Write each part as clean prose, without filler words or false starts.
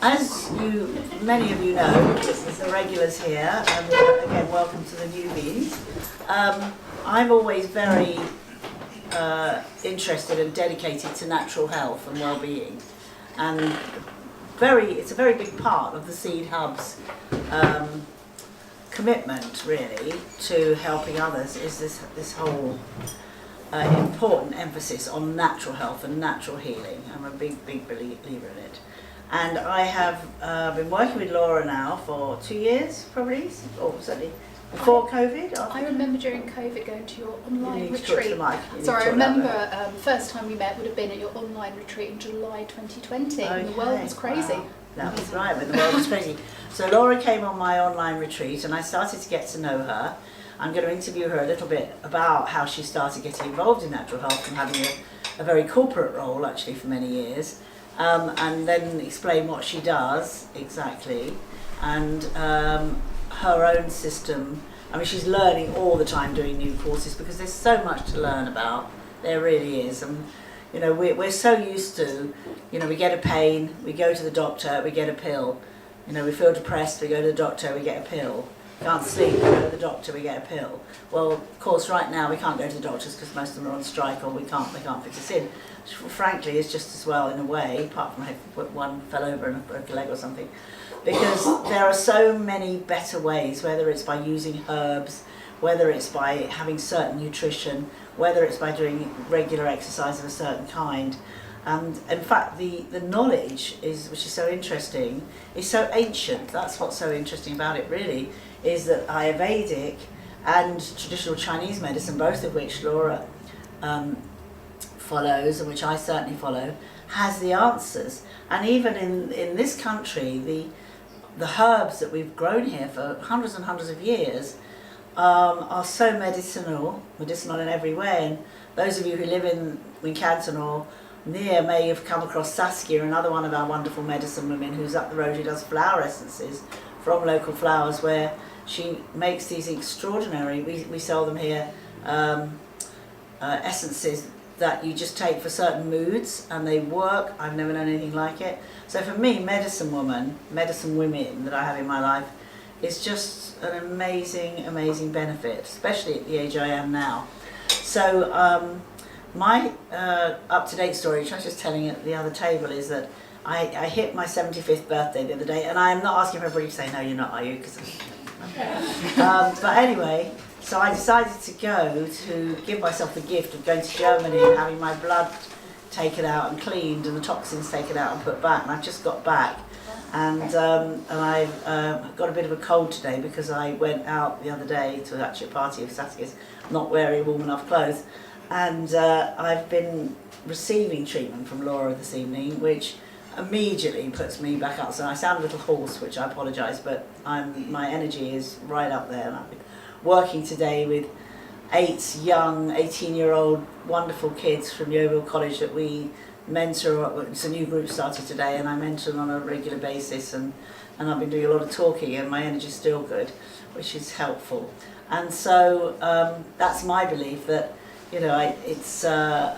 As many of you know, this is the regulars here, and again, welcome to the newbies. I'm always very interested and dedicated to natural health and well-being, and it's a very big part of the Seed Hub's commitment, really, to helping others. Is this whole important emphasis on natural health and natural healing. I'm a big believer in it. And I have been working with Laura now for 2 years, probably, or certainly before COVID. I remember during COVID going to your online retreat. Sorry, I remember first time we met would have been at your online retreat in July 2020, and the world was crazy. Wow. That was right, when the world was crazy. So Laura came on my online retreat and I started to get to know her. I'm going to interview her a little bit about how she started getting involved in natural health and having a very corporate role actually for many years. And then explain what she does exactly, and her own system. I mean, she's learning all the time, doing new courses, because there's so much to learn about. There really is. And you know, we're so used to, you know, we get a pain, we go to the doctor, we get a pill. You know, we feel depressed, we go to the doctor, we get a pill. Can't sleep, we go to the doctor, we get a pill. Well, of course, right now we can't go to the doctors because most of them are on strike, or they can't fit us in. Which, frankly, is just as well in a way, apart from if one fell over and broke a leg or something. Because there are so many better ways, whether it's by using herbs, whether it's by having certain nutrition, whether it's by doing regular exercise of a certain kind. And in fact, the knowledge, which is so interesting, is so ancient. That's what's so interesting about it, really, is that Ayurvedic and traditional Chinese medicine, both of which Laura follows, and which I certainly follow, has the answers. And even in this country, the herbs that we've grown here for hundreds and hundreds of years are so medicinal in every way. And those of you who live in Canton or near may have come across Saskia, another one of our wonderful medicine women who's up the road, who does flower essences from local flowers, where she makes these extraordinary, we sell them here, essences that you just take for certain moods, and they work. I've never known anything like it. So for me, medicine women that I have in my life is just an amazing benefit, especially at the age I am now. So my up-to-date story, which I was just telling at the other table, is that I hit my 75th birthday the other day, and I am not asking everybody to say, no, you're not, are you? But anyway, so I decided to go to give myself the gift of going to Germany and having my blood taken out and cleaned and the toxins taken out and put back. And I've just got back, and I've got a bit of a cold today because I went out the other day to actually a party of Saskia's, not wearing warm enough clothes. And I've been receiving treatment from Laura this evening, which immediately puts me back up. So I sound a little hoarse, which I apologise, but my energy is right up there. And I've been working today with 8 young 18-year-old wonderful kids from Yeovil College that we mentor. It's a new group started today, and I mentor them on a regular basis, and I've been doing a lot of talking, and my energy's still good, which is helpful. And so that's my belief, that you know, it's a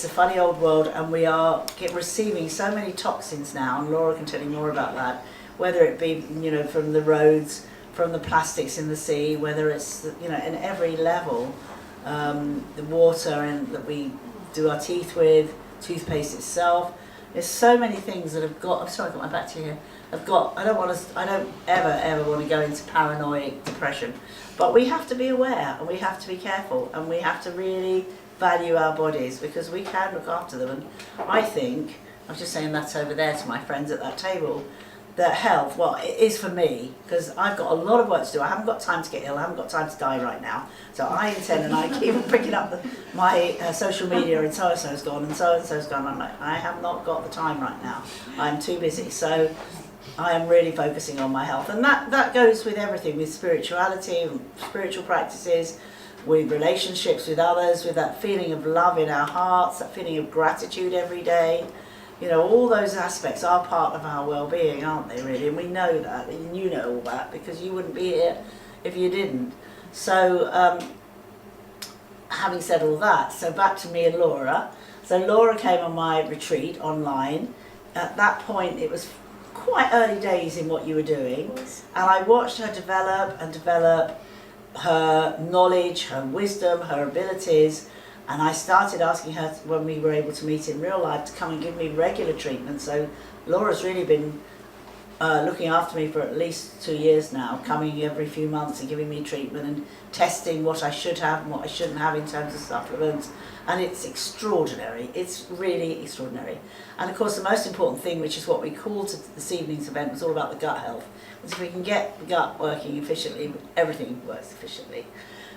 funny old world, and we are receiving so many toxins now, and Laura can tell you more about that, whether it be, you know, from the roads, from the plastics in the sea, whether it's, you know, in every level, the water that we do our teeth with, toothpaste itself. There's so many things that have got, I'm sorry, I've got my back to you here, I don't ever want to go into paranoid depression. But we have to be aware, and we have to be careful, and we have to really value our bodies, because we can look after them. And I think, I was just saying that over there to my friends at that table, that health, well, it is for me, because I've got a lot of work to do. I haven't got time to get ill, I haven't got time to die right now. So I intend, and I keep picking up my social media, and so-and-so's gone, and so-and-so's gone. I'm like, I have not got the time right now. I'm too busy. So I am really focusing on my health. And that goes with everything, with spirituality, spiritual practices, with relationships with others, with that feeling of love in our hearts, that feeling of gratitude every day. You know, all those aspects are part of our well-being, aren't they, really? And we know that, and you know all that, because you wouldn't be here if you didn't. So, having said all that, so back to me and Laura. So Laura came on my retreat online. At that point, it was quite early days in what you were doing, and I watched her develop and develop her knowledge, her wisdom, her abilities, and I started asking her when we were able to meet in real life to come and give me regular treatment. So Laura's really been looking after me for at least 2 years now, coming every few months and giving me treatment and testing what I should have and what I shouldn't have in terms of supplements, and it's extraordinary. It's really extraordinary. And of course the most important thing, which is what we called this evening's event, was all about the gut health. Because if we can get the gut working efficiently, everything works efficiently.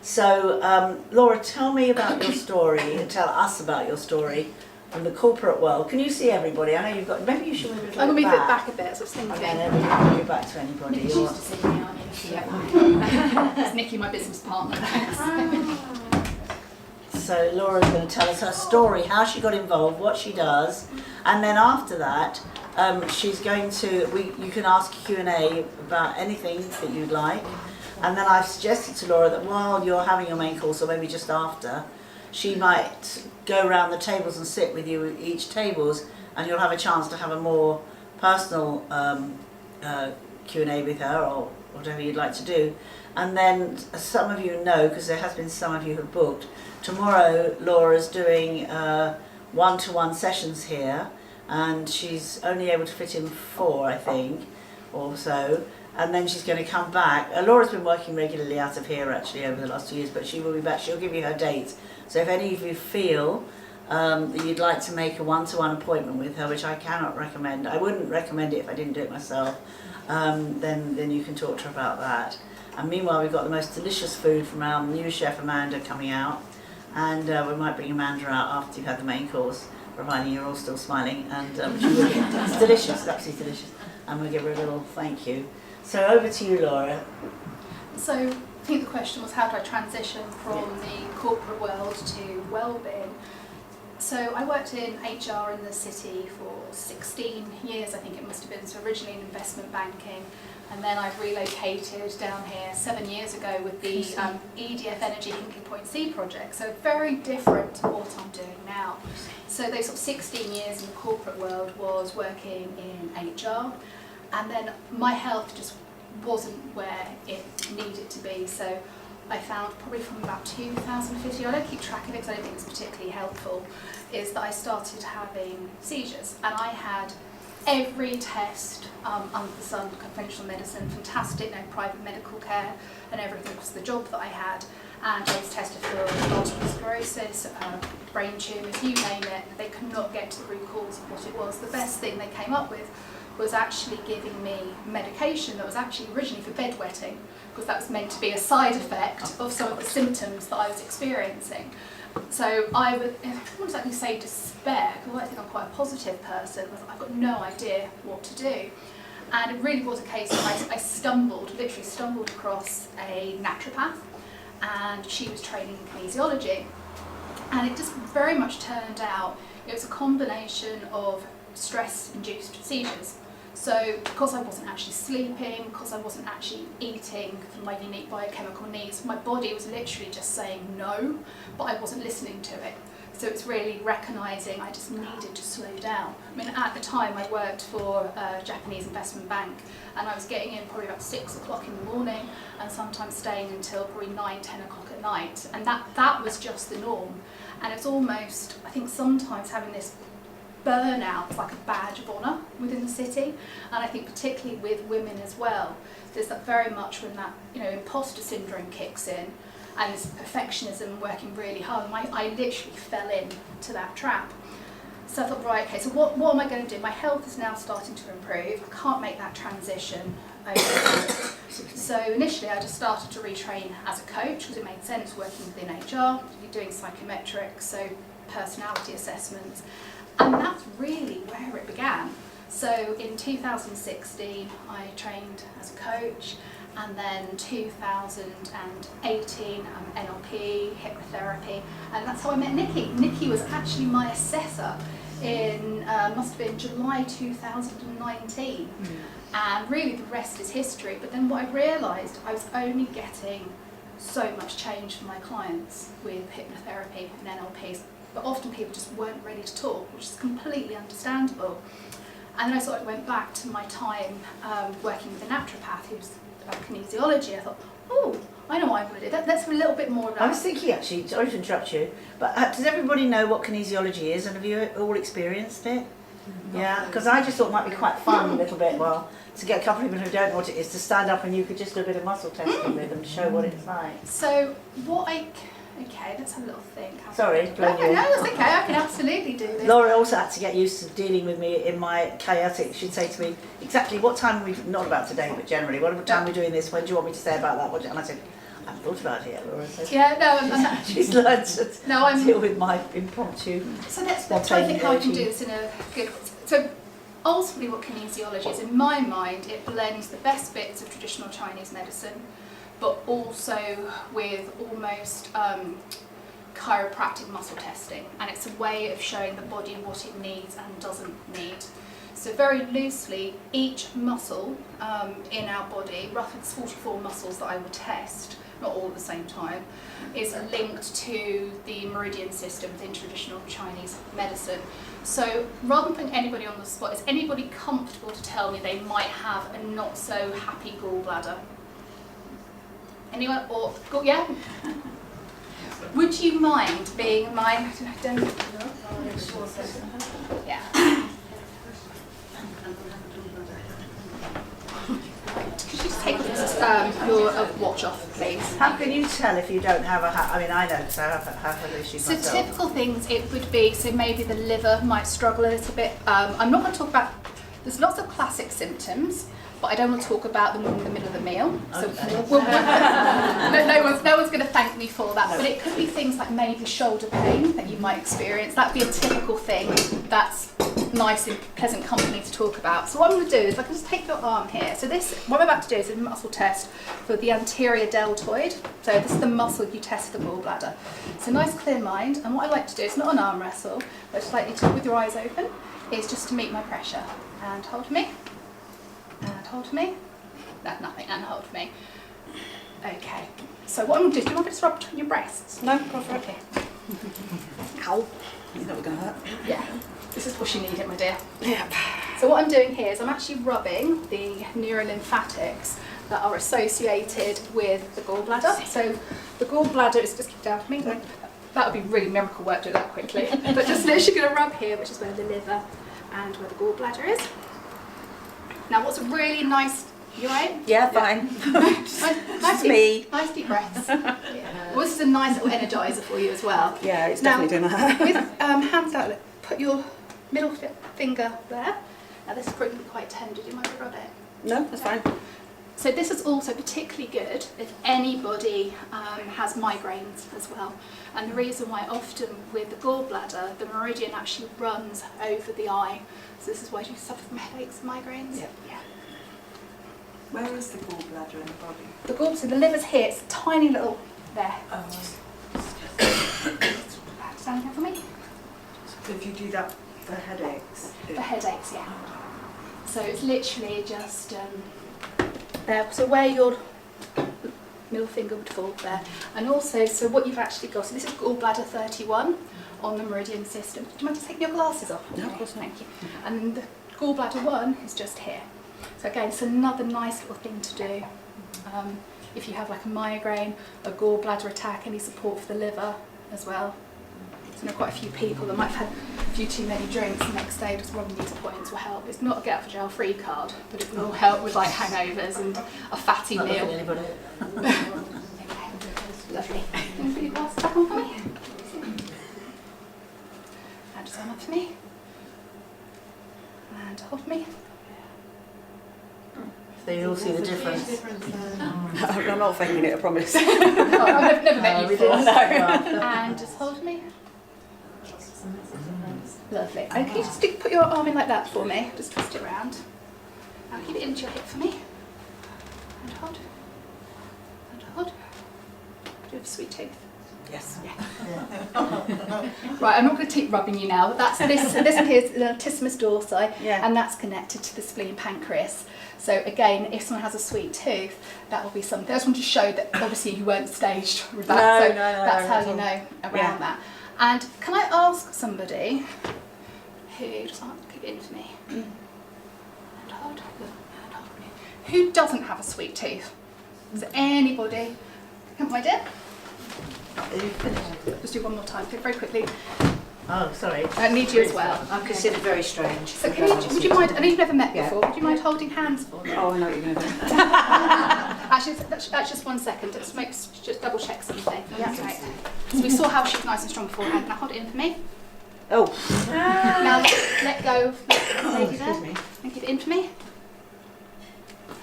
So Laura, tell me about your story and tell us about your story from the corporate world. Can you see everybody? I know you've got, maybe you should move it I'm going to move it back. back a bit, so I was thinking. Okay, then we can move it back to anybody. Nikki's used to seeing me, aren't you? Yeah. It's Nikki, my business partner. So Laura's going to tell us her story, how she got involved, what she does, and then after that, she's going to, you can ask Q&A about anything that you'd like. And then I've suggested to Laura that while you're having your main course, or maybe just after, she might go around the tables and sit with you at each tables, and you'll have a chance to have a more personal Q&A with her, or whatever you'd like to do. And then, as some of you know, because there has been some of you who have booked, tomorrow Laura's doing one-to-one sessions here, and she's only able to fit in 4, I think, or so. And then she's going to come back. Laura's been working regularly out of here actually over the last 2 years, but she will be back. She'll give you her dates. So if any of you feel that you'd like to make a one-to-one appointment with her, which I cannot recommend, I wouldn't recommend it if I didn't do it myself, then you can talk to her about that. And meanwhile, we've got the most delicious food from our new chef Amanda coming out, and we might bring Amanda out after you've had the main course, providing you're all still smiling. And it's delicious, it's absolutely delicious. And we'll give her a little thank you. So over to you, Laura. So I think the question was, how do I transition from the corporate world to wellbeing? So I worked in HR in the city for 16 years, I think it must have been. So originally in investment banking, and then I relocated down here 7 years ago with the EDF Energy Hinkley Point C project. So very different to what I'm doing now. So those sort of 16 years in the corporate world was working in HR. And then my health just wasn't where it needed to be. So I found probably from about 2015, I don't keep track of it because I don't think it's particularly helpful, is that I started having seizures. And I had every test under the sun, conventional medicine, fantastic, private medical care and everything was the job that I had. And I was tested for multiple sclerosis, brain tumours, you name it. They could not get to the root cause of what it was. The best thing they came up with was actually giving me medication that was actually originally for bedwetting, because that was meant to be a side effect of some of the symptoms that I was experiencing. So I wouldn't exactly say despair, because I think I'm quite a positive person, I've got no idea what to do. And it really was a case that I literally stumbled across a naturopath, and she was training in kinesiology. And it just very much turned out it was a combination of stress-induced seizures. So because I wasn't actually sleeping, because I wasn't actually eating for my unique biochemical needs, my body was literally just saying no, but I wasn't listening to it. So it's really recognising I just needed to slow down. I mean, at the time I worked for a Japanese investment bank, and I was getting in probably about 6 o'clock in the morning and sometimes staying until probably 9, 10 o'clock at night. And that was just the norm. And it's almost, I think sometimes having this burnout is like a badge of honour within the city, and I think particularly with women as well, there's that very much when that imposter syndrome kicks in, and this perfectionism, working really hard, and I literally fell into that trap. So I thought, right, okay, so what am I going to do? My health is now starting to improve. I can't make that transition overnight. So initially I just started to retrain as a coach, because it made sense working within HR, doing psychometrics, so personality assessments. And that's really where it began. So in 2016, I trained as a coach, and then 2018, NLP, hypnotherapy, and that's how I met Nikki. Nikki was actually my assessor in, must have been July 2019. And really the rest is history. But then what I realised, I was only getting so much change for my clients with hypnotherapy and NLP. But often people just weren't ready to talk, which is completely understandable. And then I sort of went back to my time working with a naturopath who's about kinesiology. I thought, oh, I know what I want to do. Let's have a little bit more of that. I was thinking actually, sorry to interrupt you, but does everybody know what kinesiology is, and have you all experienced it? Yeah, because I just thought it might be quite fun a little bit, well, to get a couple of people who don't know what it is to stand up and you could just do a bit of muscle testing with them to show what it's like. So okay, let's have a little think. Sorry, No, that's okay, I can absolutely do this. Laura also had to get used to dealing with me in my chaotic. She'd say to me, exactly what time are we, not about today, but generally, what time are we doing this? When do you want me to say about that? And I said, I haven't thought about it yet, Laura. So yeah, no, I'm not. she's learned to deal with my impromptu. So let's try to think how I can do this in a good. So ultimately, what kinesiology is, in my mind, it blends the best bits of traditional Chinese medicine, but also with almost chiropractic muscle testing, and it's a way of showing the body what it needs and doesn't need. So very loosely, each muscle in our body, roughly it's 44 muscles that I will test, not all at the same time, is linked to the meridian system within traditional Chinese medicine. So rather than putting anybody on the spot, is anybody comfortable to tell me they might have a not so happy gallbladder? Anyone? Or yeah? Would you mind being my? Yeah. Could you just take your watch off, please? How can you tell if you don't have I mean, I know because I have an issue So myself. typical things it would be, so maybe the liver might struggle a little bit. I'm not going to talk about, there's lots of classic symptoms, but I don't want to talk about them in the middle of the meal. So no one's going to thank me for that. But it could be things like maybe shoulder pain that you might experience. That'd be a typical thing that's nice and pleasant company to talk about. So what I'm going to do is I can just take your arm here. So this, what I'm about to do is a muscle test for the anterior deltoid. So this is the muscle you test for the gallbladder. So nice clear mind. And what I like to do, it's not an arm wrestle, but just like you to, with your eyes open, is just to meet my pressure. And hold for me. And hold for me. No, nothing. And hold for me. Okay. So what I'm going to do, do you want me to rub between your breasts? No, go for it. Okay. Ow. You know we're going to hurt. Yeah. This is what you need, my dear. Yep. So what I'm doing here is I'm actually rubbing the neurolymphatics that are associated with the gallbladder. So the gallbladder is just keep down for me. That would be really miracle work to do that quickly. But just literally going to rub here, which is where the liver and where the gallbladder is. Now, what's a really nice, you right? Yeah, fine. Nice deep breaths. Yeah. Well, this is a nice little energizer for you as well. Yeah, it's Now, definitely doing that. with hands out, look, put your middle finger there. Now, this is probably quite tender. Do you mind to rub it? No, that's fine. So this is also particularly good if anybody has migraines as well. And the reason why often with the gallbladder, the meridian actually runs over the eye. So this is why you suffer from headaches and migraines. Yep. Yeah. Where is the gallbladder in the body? The gallbladder, so the liver's here, it's a tiny little, there. Stand here for me. So if you do that for headaches? For headaches, yeah. So it's literally just there. So where your middle finger would fall there. And also, so what you've actually got, so this is gallbladder 31 on the meridian system. Do you mind just taking your glasses off? No, of course not. Thank you. And the gallbladder 1 is just here. So again, it's another nice little thing to do. If you have like a migraine, a gallbladder attack, any support for the liver as well. So I know quite a few people that might have had a few too many drinks the next day, just rubbing these points will help. It's not a get out of jail free card, but it will help with like hangovers and a fatty Not meal. looking at anybody. Lovely. Can you put your glasses back on for me? And just arm up for me. And hold for me. So you'll see the difference. I'm not faking it, I promise. Oh, I've never met you before. No. And just hold for me. Lovely. And can you just put your arm in like that for me? Just twist it around. Now keep it into your hip for me. And hold. And hold. Do you have a sweet tooth? Yes. Right, I'm not going to keep rubbing you now, but that's this. So this one here is the latissimus dorsi, Yeah. and that's connected to the spleen pancreas. So again, if someone has a sweet tooth, that will be something. I just want to show that obviously you weren't staged with that. No, so no, that's no, how at you all. know around Yeah. that. And can I ask somebody who just keep it in for me? Who doesn't have a sweet tooth? Is there anybody? Come, my dear. Are you finished? Just do one more time, very quickly. Oh, sorry. I need you as well. I'm considered very strange. So would you mind, I know you've never met Yeah. before, would you mind holding hands for me? Oh, I know what you're going to do. Actually, that's just 1 second, just double check something. Yeah. Right. So we saw how she's nice and strong beforehand. Now hold it in for me. Oh. Now let go of the lady there. Excuse me. And give it in for me.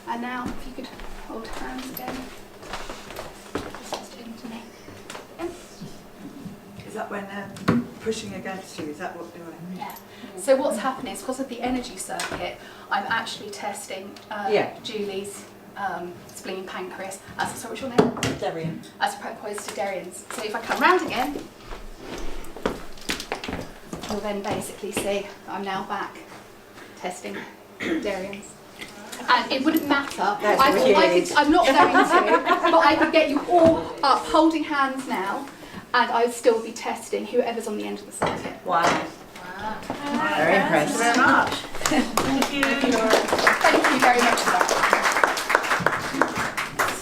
And now if you could hold hands again. Just in to me. In. Is that when pushing against you? Is that what you're doing? Yeah. So what's happening is because of the energy circuit, I'm actually testing Julie's spleen pancreas. Sorry, what's your name? Darian. As opposed to Darian's. So if I come round again, you'll then basically see I'm now back testing Darian's. And it wouldn't matter. I'm not going to, but I could get you all up holding hands now, and I'd still be testing whoever's on the end of the circuit. Wow. Very impressed. Thank you very much. Thank you. Thank you very much for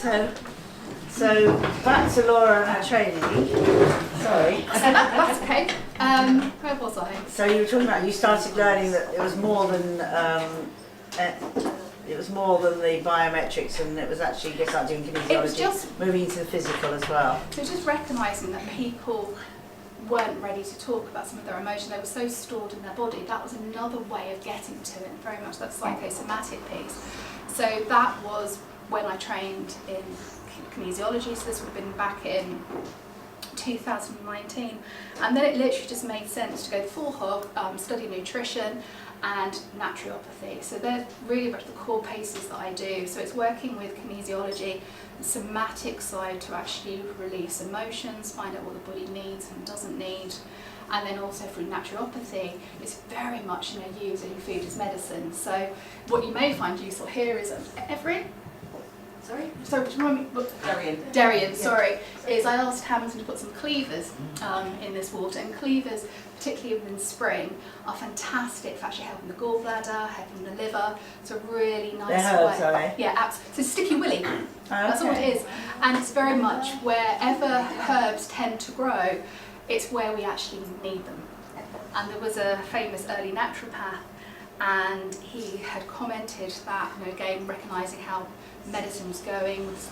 that. So back to Laura and her training. Sorry. So that's okay. Where was I? So you were talking about you started learning that it was more than the biometrics, and it was actually you started doing kinesiology, just moving into the physical as well. So just recognising that people weren't ready to talk about some of their emotions, they were so stored in their body. That was another way of getting to it, very much that psychosomatic piece. So that was when I trained in kinesiology, so this would have been back in 2019, and then it literally just made sense to go full hog, study nutrition and naturopathy. So they're really much the core pieces that I do. So it's working with kinesiology, the somatic side to actually release emotions, find out what the body needs and doesn't need, and then also through naturopathy, it's very much using food as medicine. So what you may find useful here is Everett. Sorry, remind me. Darian, sorry. Is I asked Hamilton to put some cleavers in this water, and cleavers, particularly within spring, are fantastic for actually helping the gallbladder, helping the liver. It's a really nice They're herbs, way. are they? Yeah, absolutely. So sticky willy. That's all it Okay. is, and it's very much wherever herbs tend to grow, it's where we actually need them. And there was a famous early naturopath, and he had commented that, again, recognising how medicine was going with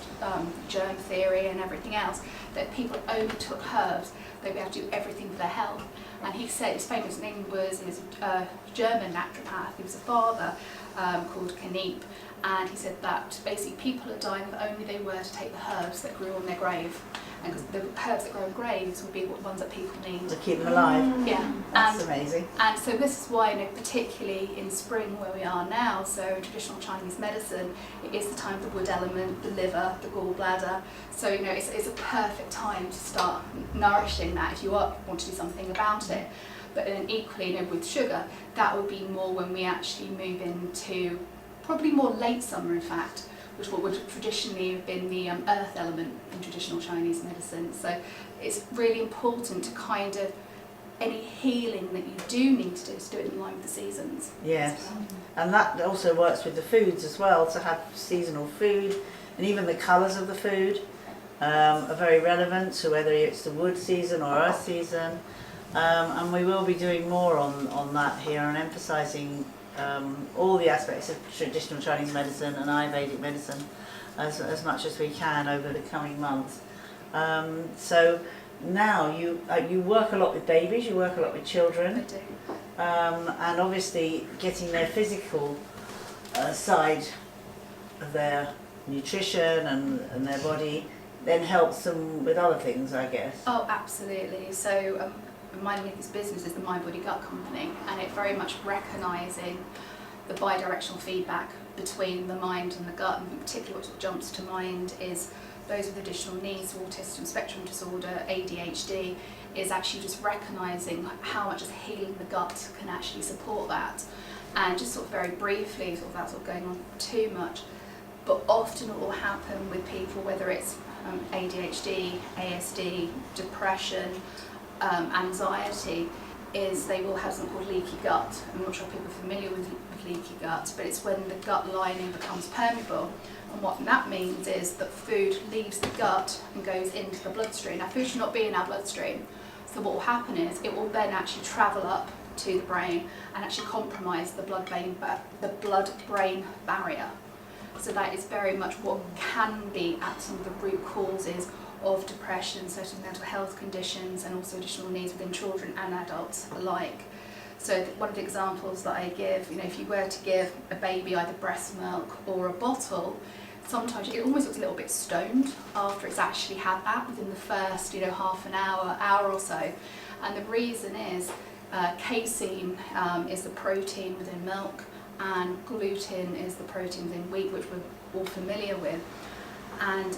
germ theory and everything else, that people only took herbs, they'd be able to do everything for their health. And he said his famous name was a German naturopath. He was a father called Kinesiologist, and he said that basically people are dying if only they were to take the herbs that grew on their grave. And the herbs that grow on graves would be the ones that people need. To keep them alive. Yeah, That's amazing. and so this is why, particularly in spring where we are now, so in traditional Chinese medicine, it is the time of the wood element, the liver, the gallbladder. So it's a perfect time to start nourishing that if you want to do something about it. But then equally, with sugar, that would be more when we actually move into probably more late summer, in fact, which would traditionally have been the earth element in traditional Chinese medicine. So it's really important to kind of, any healing that you do need to do it in line with the seasons. Yes, and that also works with the foods as well, to have seasonal food, and even the colours of the food are very relevant to whether it's the wood season or earth season. And we will be doing more on that here, and emphasising all the aspects of traditional Chinese medicine and Ayurvedic medicine as much as we can over the coming months. So now you work a lot with babies, you work a lot with children. I do. And obviously getting their physical side of their nutrition and their body then helps them with other things, I guess. Oh, absolutely. So my biggest business is the Mind Body Gut Company, and it very much recognising the bi-directional feedback between the mind and the gut, and particularly what sort of jumps to mind is those with additional needs, autism spectrum disorder, ADHD, is actually just recognising how much just healing the gut can actually support that. And just sort of very briefly, without sort of going on too much, but often it will happen with people, whether it's ADHD, ASD, depression, anxiety, is they will have something called leaky gut. I'm not sure people are familiar with leaky gut, but it's when the gut lining becomes permeable. And what that means is that food leaves the gut and goes into the bloodstream. Now, food should not be in our bloodstream. So what will happen is it will then actually travel up to the brain and actually compromise the blood-brain barrier. So that is very much what can be at some of the root causes of depression, certain mental health conditions, and also additional needs within children and adults alike. So one of the examples that I give, if you were to give a baby either breast milk or a bottle, sometimes it almost looks a little bit stoned after it's actually had that within the first, half an hour or so. And the reason is casein is the protein within milk, and gluten is the protein within wheat, which we're all familiar with. And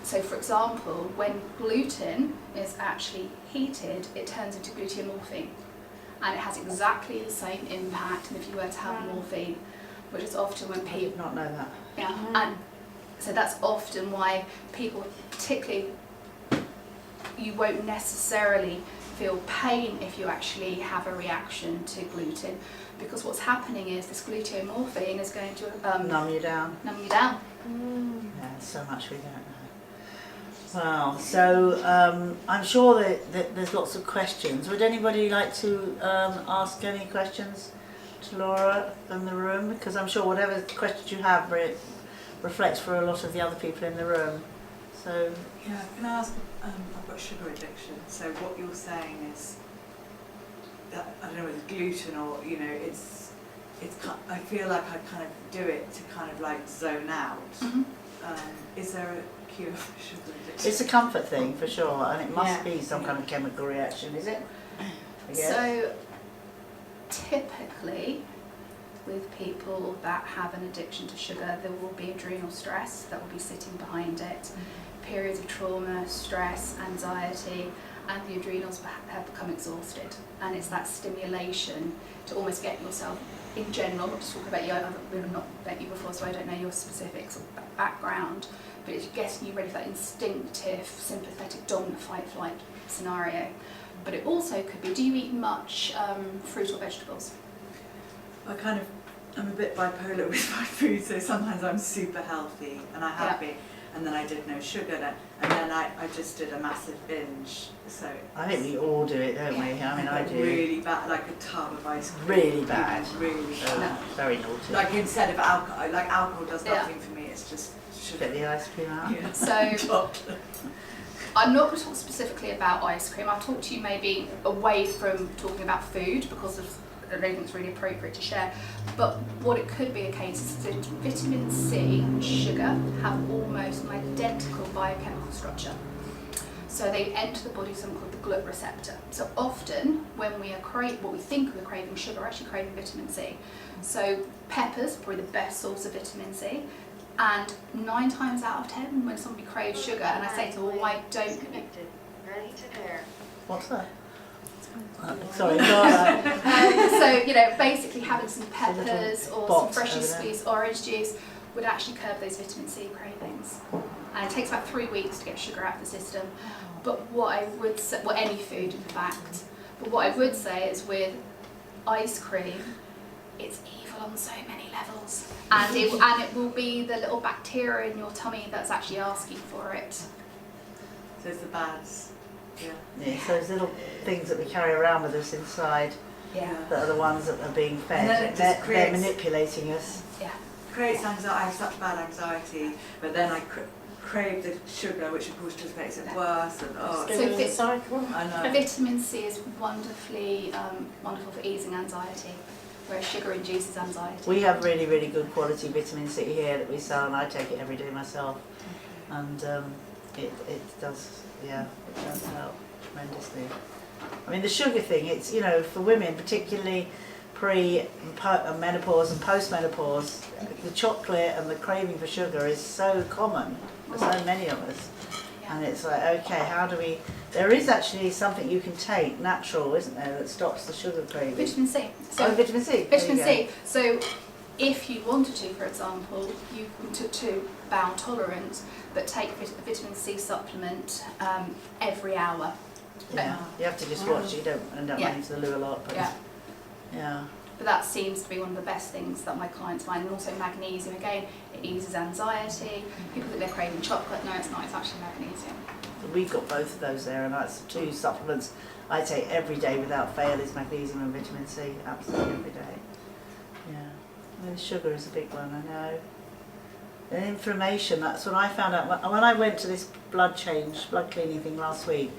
so, for example, when gluten is actually heated, it turns into gluteomorphine, and it has exactly the same impact as if you were to have morphine, which is often when I people... did not know that. Yeah, and so that's often why people, particularly, you won't necessarily feel pain if you actually have a reaction to gluten, because what's happening is this gluteomorphine is going to Numb you down. numb you down. Yeah, so much we don't know. Wow, so I'm sure that there's lots of questions. Would anybody like to ask any questions to Laura in the room? Because I'm sure whatever questions you have reflects for a lot of the other people in the room. So Yeah, can I ask, I've got sugar addiction, so what you're saying is that, I don't know whether it's gluten or, it's I feel like I kind of do it to kind of like zone out. Mm-hmm. Is there a cure for sugar addiction? it's a comfort thing for sure, and it must Yeah. be some kind of chemical reaction, is it? I guess. So typically with people that have an addiction to sugar, there will be adrenal stress that will be sitting behind it, periods of trauma, stress, anxiety, and the adrenals have become exhausted. And it's that stimulation to almost get yourself, in general, not to talk about you, I've not met you before, so I don't know your specifics or background, but it's getting you ready for that instinctive, sympathetic, dominant fight-flight scenario. But it also could be, do you eat much fruit or vegetables? I'm a bit bipolar with my food, so sometimes I'm super healthy and I have been, and then I did no sugar then, and then I just did a massive binge. So I think we all do it, don't we? I mean, I do. Really bad, like a tub of ice cream. Really bad. Really bad. No. Very naughty. Like instead of alcohol, like alcohol does nothing for me. It's just sugar. Get the ice cream out. Yeah. So Chocolate. I'm not going to talk specifically about ice cream. I'll talk to you maybe away from talking about food, because I don't think it's really appropriate to share. But what it could be a case is that vitamin C and sugar have almost an identical biochemical structure. So they enter the body something called the GLUT receptor. So often when we are what we think we're craving sugar, we're actually craving vitamin C. So peppers, probably the best source of vitamin C. And 9 times out of 10, when somebody craves sugar, and I say to them, well, why don't you? Ready to pair. What's that? Sorry, Laura. So, basically having some peppers or some box freshly over there. squeezed orange juice would actually curb those vitamin C cravings. And it takes about 3 weeks to get sugar out of the system. But what I would say, well, any food in fact, but what I would say is with ice cream, it's evil on so many levels. And it will be the little bacteria in your tummy that's actually asking for it. So it's the bads. Yeah. Yeah, so those little things that we carry around with us inside Yeah. that are the ones that are being fed. And then it just They're creates- manipulating us. Yeah. Creates anxiety. I have such bad anxiety, but then I crave the sugar, which of course just makes it worse. And So cycle. I know. vitamin C is wonderful for easing anxiety, whereas sugar induces anxiety. We have really, really good quality vitamin C here that we sell, and I take it every day myself. And it does, it does help tremendously. I mean, the sugar thing, it's, for women, particularly pre-menopause and post-menopause, the chocolate and the craving for sugar is so common for so many of us. And it's like, okay, how do we... There is actually something you can take, natural, isn't there, that stops the sugar craving? Vitamin C. Oh, vitamin C. There Vitamin you C. go. So if you wanted to, for example, you to bowel tolerance, but take a vitamin C supplement every hour. Yeah, you have to just watch. You don't end up running to the loo a lot. But yeah. But that seems to be one of the best things that my clients find. And also magnesium, again, it eases anxiety. People think they're craving chocolate. No, it's not. It's actually magnesium. We've got both of those there, and that's 2 supplements I take every day without fail is magnesium and vitamin C. Absolutely every day. Yeah. And sugar is a big one, I know. And inflammation, that's what I found out. When I went to this blood cleaning thing last week,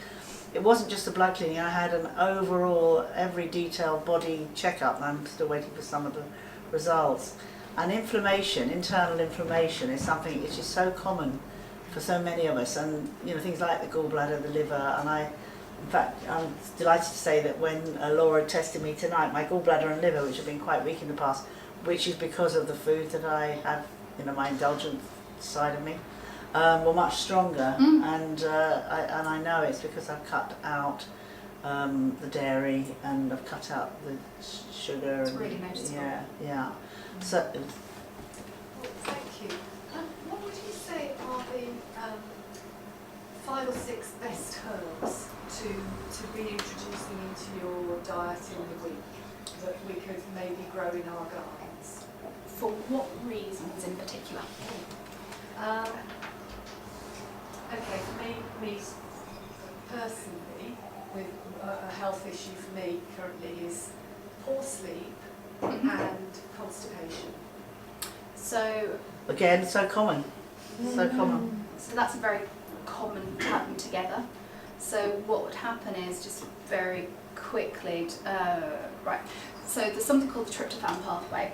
it wasn't just a blood cleaning, I had an overall, every detailed body checkup, and I'm still waiting for some of the results. And inflammation, internal inflammation, is something which is so common for so many of us, and things like the gallbladder, the liver, and in fact, I'm delighted to say that when Laura tested me tonight, my gallbladder and liver, which have been quite weak in the past, which is because of the food that I have, my indulgent side of me, were much stronger, and I know it's because I've cut out the dairy and I've cut out the sugar. It's really noticeable. Yeah. So. Well, thank you. What would you say are the 5 or 6 best herbs to be introducing into your diet in the week that we could maybe grow in our gardens? For what reasons in particular? Okay, for me personally, with a health issue for me currently is poor sleep and constipation. So Again, so common. So common. So that's a very common pattern together. So what would happen is, just very quickly, right, so there's something called the tryptophan pathway.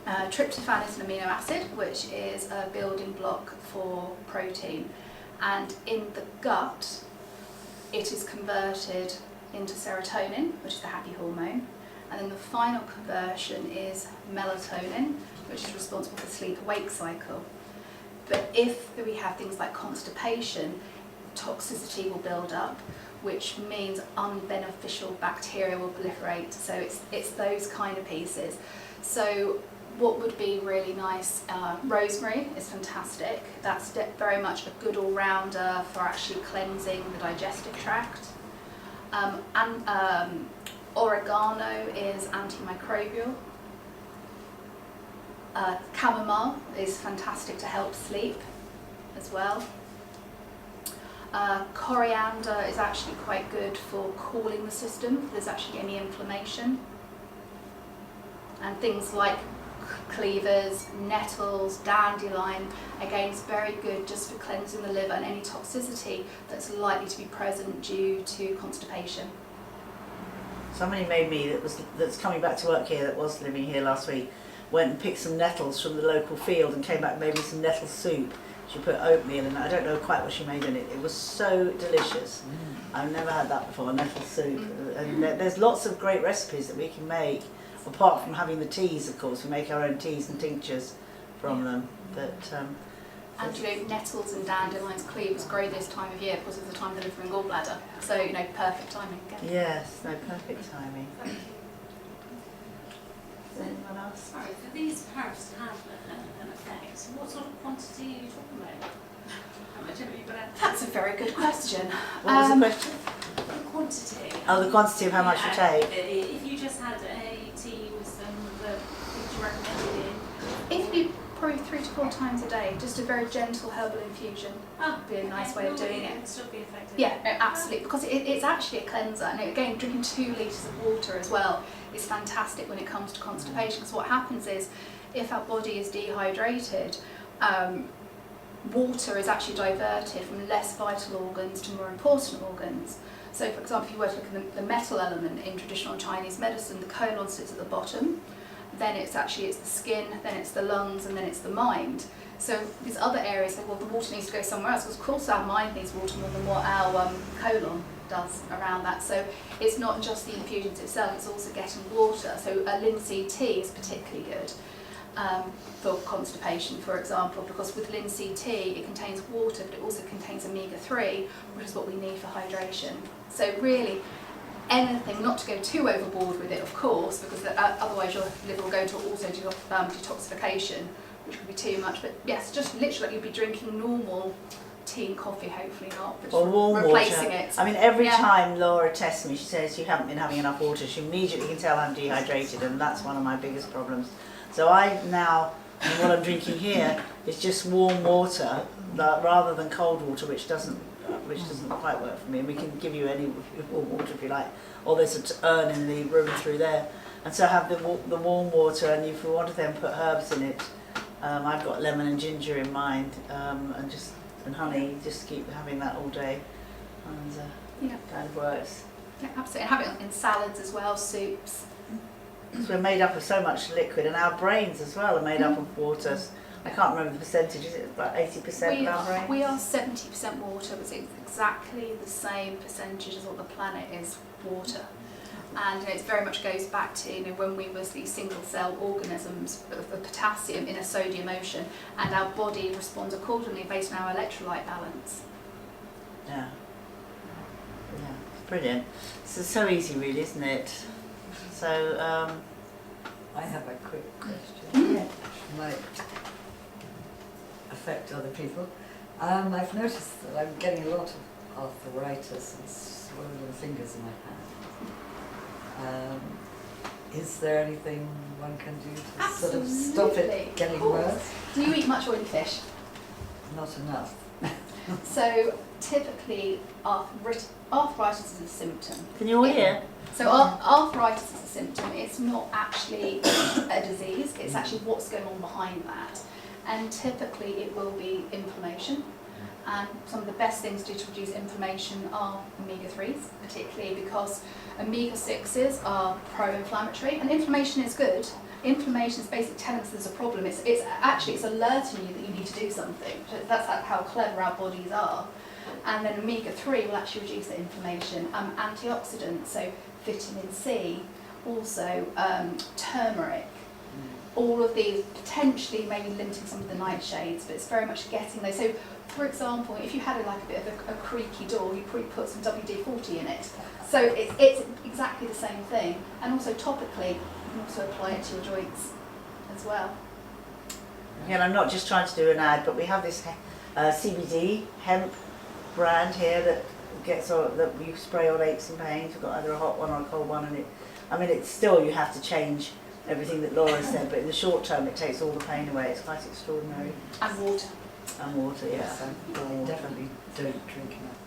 Tryptophan is an amino acid which is a building block for protein, and in the gut it is converted into serotonin, which is the happy hormone, and then the final conversion is melatonin, which is responsible for the sleep-wake cycle. But if we have things like constipation, toxicity will build up, which means unbeneficial bacteria will proliferate. So it's those kind of pieces. So what would be really nice, rosemary is fantastic. That's very much a good all-rounder for actually cleansing the digestive tract. And oregano is antimicrobial. Chamomile is fantastic to help sleep as well. Coriander is actually quite good for cooling the system if there's actually any inflammation. And things like cleavers, nettles, dandelion, again, is very good just for cleansing the liver and any toxicity that's likely to be present due to constipation. Somebody made me that's coming back to work here, that was living here last week, went and picked some nettles from the local field and came back and made me some nettle soup. She put oatmeal in it. I don't know quite what she made in it. It was so delicious. I've never had that before, nettle soup. And there's lots of great recipes that we can make, apart from having the teas, of course. We make our own teas and tinctures from them. But and nettles and dandelions, cleavers grow this time of year because of the time of the liver and gallbladder. So perfect timing again. yes, no, perfect timing. Thank you. Is anyone else? Sorry, for these herbs to have an effect, what sort of quantity are you talking about? How much have you got out? That's a very good question. What was the question? The quantity. Oh, the quantity of how much you take. If you just had a tea with some of the things you recommended in. If you probably 3 to 4 times a day, just a very gentle herbal infusion would be a nice way of doing it. It would still be effective. Yeah, no, absolutely, because it's actually a cleanser. And again, drinking 2 litres of water as well is fantastic when it comes to constipation, because what happens is, if our body is dehydrated, water is actually diverted from less vital organs to more important organs. So for example, if you were to look at the metal element in traditional Chinese medicine, the colon sits at the bottom, then it's the skin, then it's the lungs, and then it's the mind. So these other areas, well, the water needs to go somewhere else, because of course our mind needs water more than what our colon does around that. So it's not just the infusions itself, it's also getting water. So a linseed tea is particularly good for constipation, for example, because with linseed tea it contains water, but it also contains omega-3, which is what we need for hydration. So really, anything, not to go too overboard with it, of course, because otherwise your liver will go into auto detoxification, which would be too much. But yes, just literally you'd be drinking normal tea and coffee, hopefully not, but Or warm replacing water. it. I mean, every Yeah. time Laura tests me, she says you haven't been having enough water. She immediately can tell I'm dehydrated, and that's one of my biggest problems. So I now, what I'm drinking here is just warm water rather than cold water, which doesn't quite work for me. And we can give you any warm water if you like, or there's an urn in the room through there. And so I have the warm water, and if you want to then put herbs in it, I've got lemon and ginger in mind, and honey. Just keep having that all day, and Yeah. kind of works. Yeah, absolutely. And have it in salads as well, soups. Because we're made up of so much liquid, and our brains as well are made up of water. I can't remember the percentage. Is it about 80% of our brains? We are 70% water, but it's exactly the same percentage as what the planet is water. And it very much goes back to when we was these single cell organisms of the potassium in a sodium ocean, and our body responds accordingly based on our electrolyte balance. Yeah. Yeah. Brilliant. So easy, really, isn't it? So. I have a quick question, which might affect other people. I've noticed that I'm getting a lot of arthritis and swollen fingers in my hand. Is there anything one can do to sort of stop it getting worse? Do you eat much oily fish? Not enough. So typically arthritis is a symptom. Can you all hear? So arthritis is a symptom. It's not actually a disease. It's actually what's going on behind that. And typically it will be inflammation. And some of the best things to do to reduce inflammation are omega-3s, particularly because omega-6s are pro-inflammatory, and inflammation is good. Inflammation is basically telling us there's a problem. It's alerting you that you need to do something. That's how clever our bodies are. And then omega-3 will actually reduce the inflammation. Antioxidants, so vitamin C, also turmeric. All of these potentially maybe limiting some of the nightshades, but it's very much getting those. So, for example, if you had a bit of a creaky door, you probably put some WD-40 in it. So it's exactly the same thing. And also topically, you can also apply it to your joints as well. Again, I'm not just trying to do an ad, but we have this CBD hemp brand here that that you spray on aches and pains. We've got either a hot one or a cold one, and it's still, you have to change everything that Laura said, but in the short term it takes all the pain away. It's quite extraordinary. And water. And water, yeah. Yes, I definitely don't drink enough.